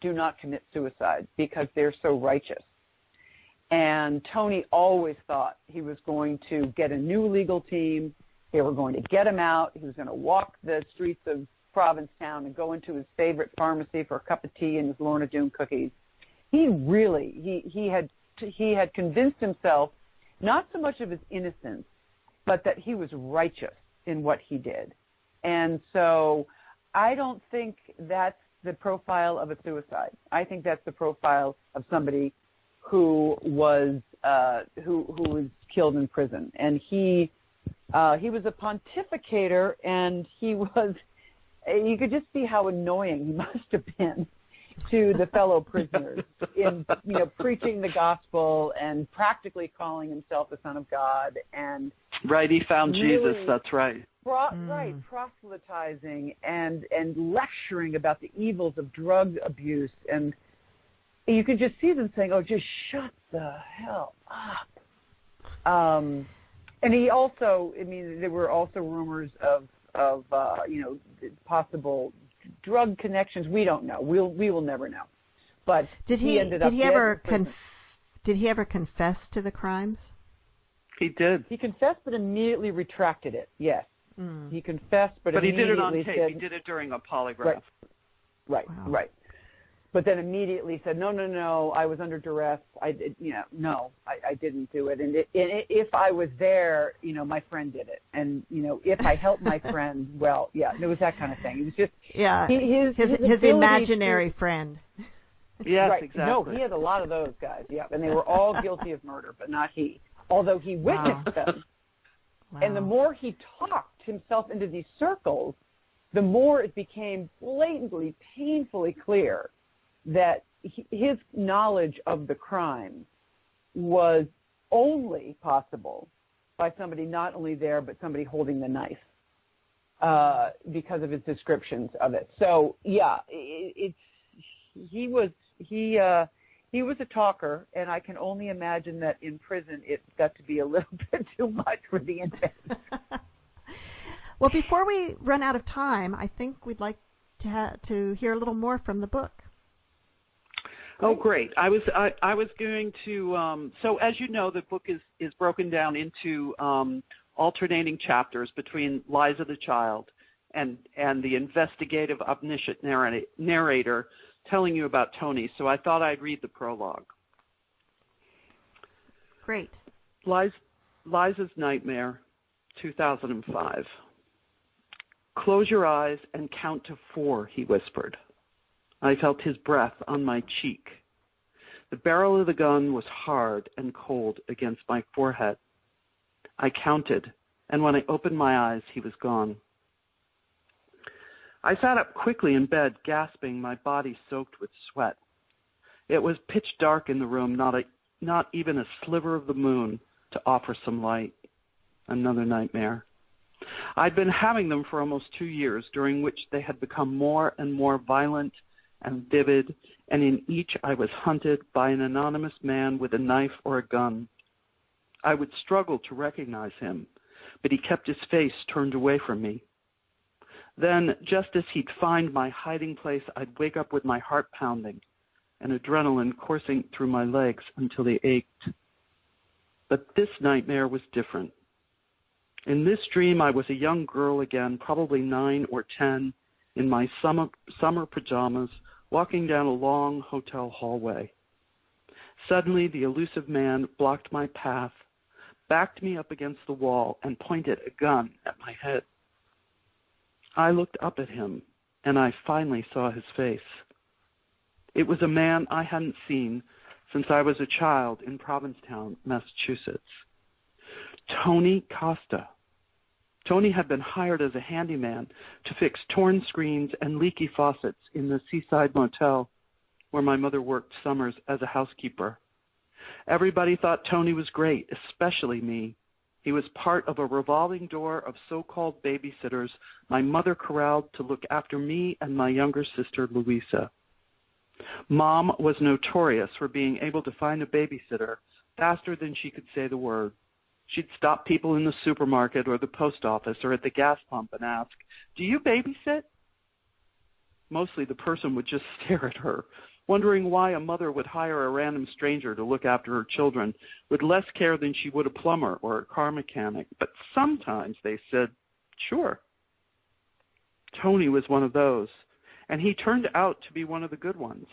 do not commit suicide because they're so righteous. And Tony always thought he was going to get a new legal team. They were going to get him out. He was going to walk the streets of Provincetown and go into his favorite pharmacy for a cup of tea and his Lorna Doone cookies. He had convinced himself not so much of his innocence, but that he was righteous in what he did. And so I don't think that's the profile of a suicide. I think that's the profile of somebody who was killed in prison. And he was a pontificator, and you could just see how annoying he must have been to the fellow prisoners in preaching the gospel and practically calling himself the Son of God. And right, he found really, Jesus. That's right. Right, proselytizing and lecturing about the evils of drug abuse, and you could just see them saying, "Oh, just shut the hell up." And he also, there were also rumors of possible drug connections. We don't know. We will never know. But did he ever confess to the crimes? He did. He confessed, but immediately retracted it. Yes, he confessed, but he did it on tape. He did it during a polygraph. Right. But then immediately said, no, I was under duress. I didn't do it. And if I was there, my friend did it. And, if I helped my friend, well, yeah, it was that kind of thing. It was just his imaginary friend. Yes, right. exactly. No, he had a lot of those guys, yeah. And they were all guilty of murder, but not he, although he witnessed them. Wow. And the more he talked himself into these circles, the more it became blatantly, painfully clear that his knowledge of the crime was only possible by somebody not only there, but somebody holding the knife, because of his descriptions of it. So yeah, he was a talker, and I can only imagine that in prison it's got to be a little bit too much for the inmates. Well, before we run out of time, I think we'd like to hear a little more from the book. Oh, great. I was going to, so as you know, the book is broken down into alternating chapters between Liza the child and the investigative, omniscient narrator telling you about Tony. So I thought I'd read the prologue. Great. Liza's Nightmare, 2005. Close your eyes and count to 4, he whispered. I felt his breath on my cheek. The barrel of the gun was hard and cold against my forehead. I counted, and when I opened my eyes, he was gone. I sat up quickly in bed, gasping, my body soaked with sweat. It was pitch dark in the room, not even a sliver of the moon to offer some light. Another nightmare. I'd been having them for almost 2 years, during which they had become more and more violent and vivid, and in each I was hunted by an anonymous man with a knife or a gun. I would struggle to recognize him, but he kept his face turned away from me. Then, just as he'd find my hiding place, I'd wake up with my heart pounding and adrenaline coursing through my legs until they ached. But this nightmare was different. In this dream, I was a young girl again, probably 9 or 10, in my summer pajamas, walking down a long hotel hallway. Suddenly, the elusive man blocked my path, backed me up against the wall, and pointed a gun at my head. I looked up at him, and I finally saw his face. It was a man I hadn't seen since I was a child in Provincetown, Massachusetts. Tony Costa. Tony had been hired as a handyman to fix torn screens and leaky faucets in the seaside motel where my mother worked summers as a housekeeper. Everybody thought Tony was great, especially me. He was part of a revolving door of so-called babysitters my mother corralled to look after me and my younger sister, Louisa. Mom was notorious for being able to find a babysitter faster than she could say the word. She'd stop people in the supermarket or the post office or at the gas pump and ask, "Do you babysit?" Mostly the person would just stare at her, wondering why a mother would hire a random stranger to look after her children with less care than she would a plumber or a car mechanic. But sometimes they said, sure. Tony was one of those, and he turned out to be one of the good ones.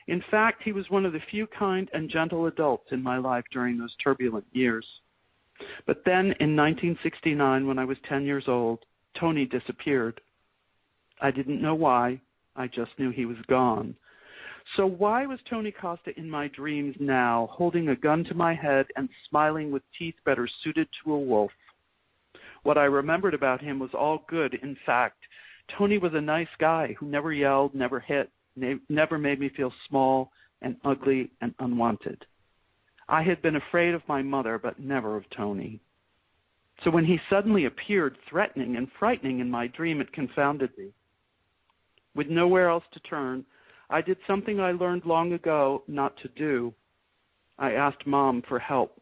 In fact, he was one of the few kind and gentle adults in my life during those turbulent years. But then in 1969, when I was 10 years old, Tony disappeared. I didn't know why. I just knew he was gone. So why was Tony Costa in my dreams now, holding a gun to my head and smiling with teeth better suited to a wolf? What I remembered about him was all good. In fact, Tony was a nice guy who never yelled, never hit, never made me feel small and ugly and unwanted. I had been afraid of my mother, but never of Tony. So when he suddenly appeared threatening and frightening in my dream, it confounded me. With nowhere else to turn, I did something I learned long ago not to do. I asked Mom for help.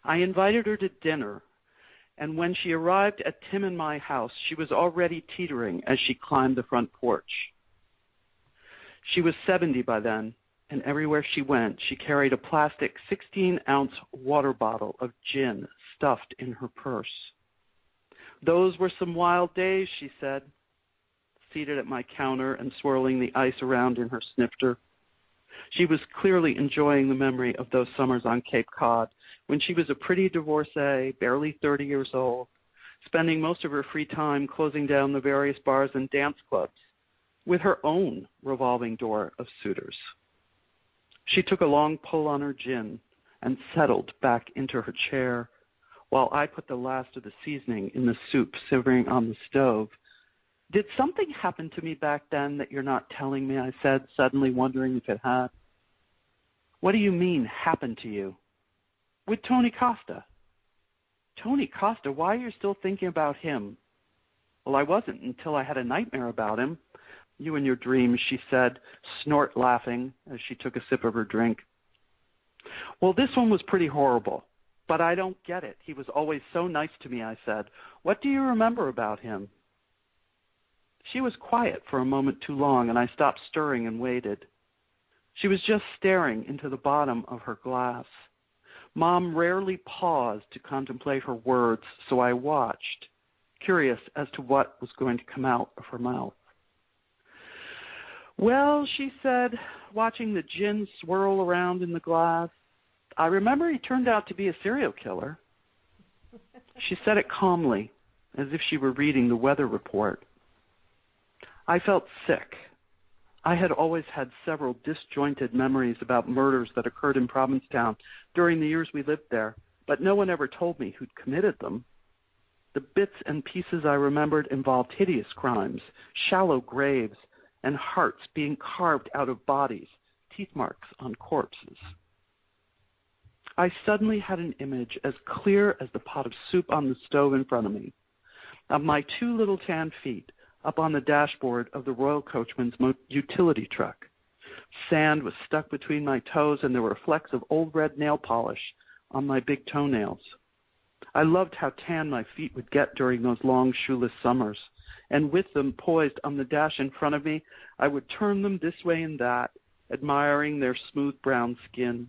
I invited her to dinner, and when she arrived at Tim and my house, she was already teetering as she climbed the front porch. She was 70 by then, and everywhere she went, she carried a plastic 16-ounce water bottle of gin stuffed in her purse. "Those were some wild days," she said, seated at my counter and swirling the ice around in her snifter. She was clearly enjoying the memory of those summers on Cape Cod when she was a pretty divorcee, barely 30 years old, spending most of her free time closing down the various bars and dance clubs with her own revolving door of suitors. She took a long pull on her gin and settled back into her chair, while I put the last of the seasoning in the soup simmering on the stove. Did something happen to me back then that you're not telling me? I said, suddenly wondering if it had. What do you mean, happened to you? With Tony Costa. Tony Costa? Why are you still thinking about him? Well, I wasn't until I had a nightmare about him. You and your dreams, she said, snort laughing as she took a sip of her drink. Well, this one was pretty horrible, but I don't get it. He was always so nice to me, I said. What do you remember about him? She was quiet for a moment too long, and I stopped stirring and waited. She was just staring into the bottom of her glass. Mom rarely paused to contemplate her words, so I watched, curious as to what was going to come out of her mouth. Well, she said, watching the gin swirl around in the glass, I remember he turned out to be a serial killer. She said it calmly, as if she were reading the weather report. I felt sick. I had always had several disjointed memories about murders that occurred in Provincetown during the years we lived there, but no one ever told me who'd committed them. The bits and pieces I remembered involved hideous crimes, shallow graves, and hearts being carved out of bodies, teeth marks on corpses. I suddenly had an image as clear as the pot of soup on the stove in front of me, of my two little tan feet up on the dashboard of the Royal Coachman's utility truck. Sand was stuck between my toes, and there were flecks of old red nail polish on my big toenails. I loved how tan my feet would get during those long shoeless summers, and with them poised on the dash in front of me, I would turn them this way and that, admiring their smooth brown skin.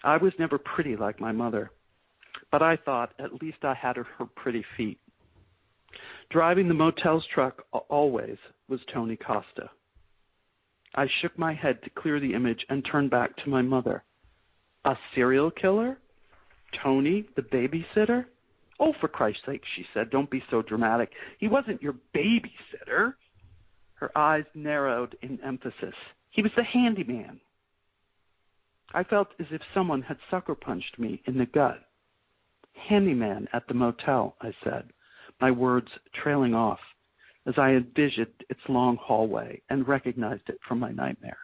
I was never pretty like my mother, but I thought at least I had her pretty feet. Driving the motel's truck always was Tony Costa. I shook my head to clear the image and turned back to my mother. A serial killer? Tony, the babysitter? Oh, for Christ's sake, she said, don't be so dramatic. He wasn't your babysitter. Her eyes narrowed in emphasis. He was the handyman. I felt as if someone had sucker punched me in the gut. Handyman at the motel, I said, my words trailing off as I envisioned its long hallway and recognized it from my nightmare.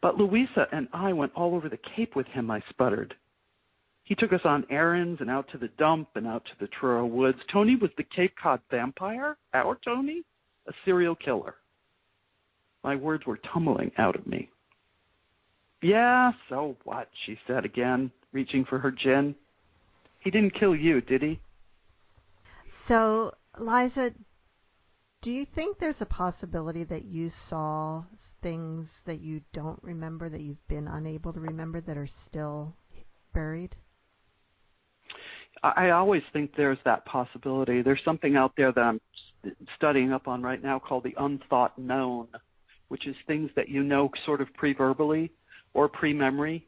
But Louisa and I went all over the Cape with him, I sputtered. He took us on errands and out to the dump and out to the Truro woods. Tony was the Cape Cod vampire? Our Tony? A serial killer. My words were tumbling out of me. Yeah, so what, she said again, reaching for her gin. He didn't kill you, did he? So, Liza, do you think there's a possibility that you saw things that you don't remember, that you've been unable to remember, that are still buried? I always think there's that possibility. There's something out there that I'm studying up on right now called the unthought known, which is things that you know sort of pre-verbally or pre-memory.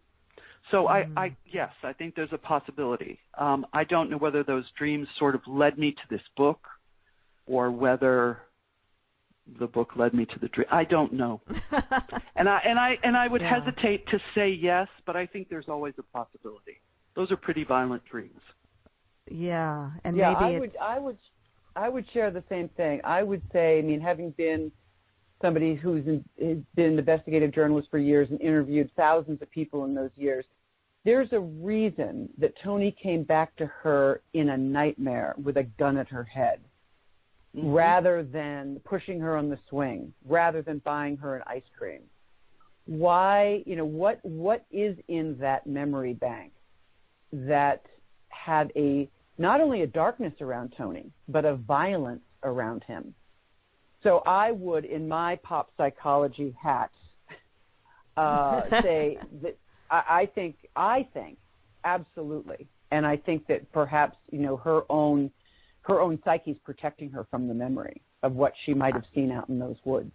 So yes, I think there's a possibility. I don't know whether those dreams sort of led me to this book or whether the book led me to the dream. I don't know. and I would hesitate to say yes, but I think there's always a possibility. Those are pretty violent dreams. Yeah, and yeah, maybe I would share the same thing. I would say, I mean, having been somebody who's been an investigative journalist for years and interviewed thousands of people in those years, there's a reason that Tony came back to her in a nightmare with a gun at her head, rather than pushing her on the swing, rather than buying her an ice cream. Why, what is in that memory bank that had not only a darkness around Tony, but a violence around him? So I would, in my pop psychology hat, say that I think absolutely, and I think that perhaps her own psyche's protecting her from the memory of what she might have seen out in those woods.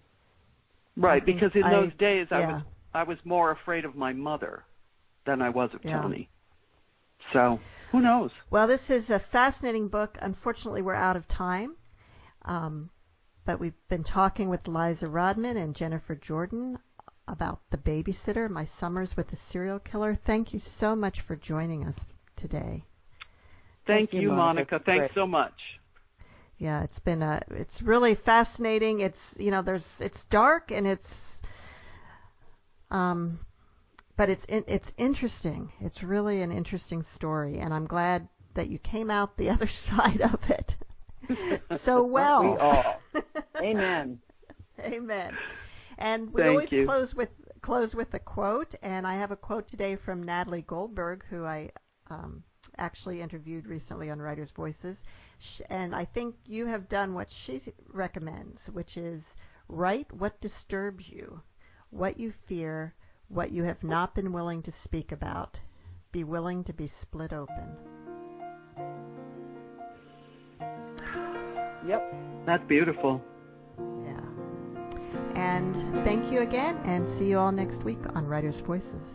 Right, because in those days I was more afraid of my mother than I was of Tony. So who knows? Well, this is a fascinating book. Unfortunately, we're out of time. But we've been talking with Liza Rodman and Jennifer Jordan about The Babysitter, My Summers with a Serial Killer. Thank you so much for joining us today. Thank you, Monica. Thanks so much. Yeah, it's really fascinating. It's, it's dark and but it's interesting. It's really an interesting story, and I'm glad that you came out the other side of it so well. We all. Amen. Amen. And we Thank you. close with a quote, and I have a quote today from Natalie Goldberg, who I actually interviewed recently on Writers' Voices, and I think you have done what she recommends, which is write what disturbs you, what you fear, what you have not been willing to speak about. Be willing to be split open. Yep. That's beautiful. Yeah. And thank you again, and see you all next week on Writers' Voices.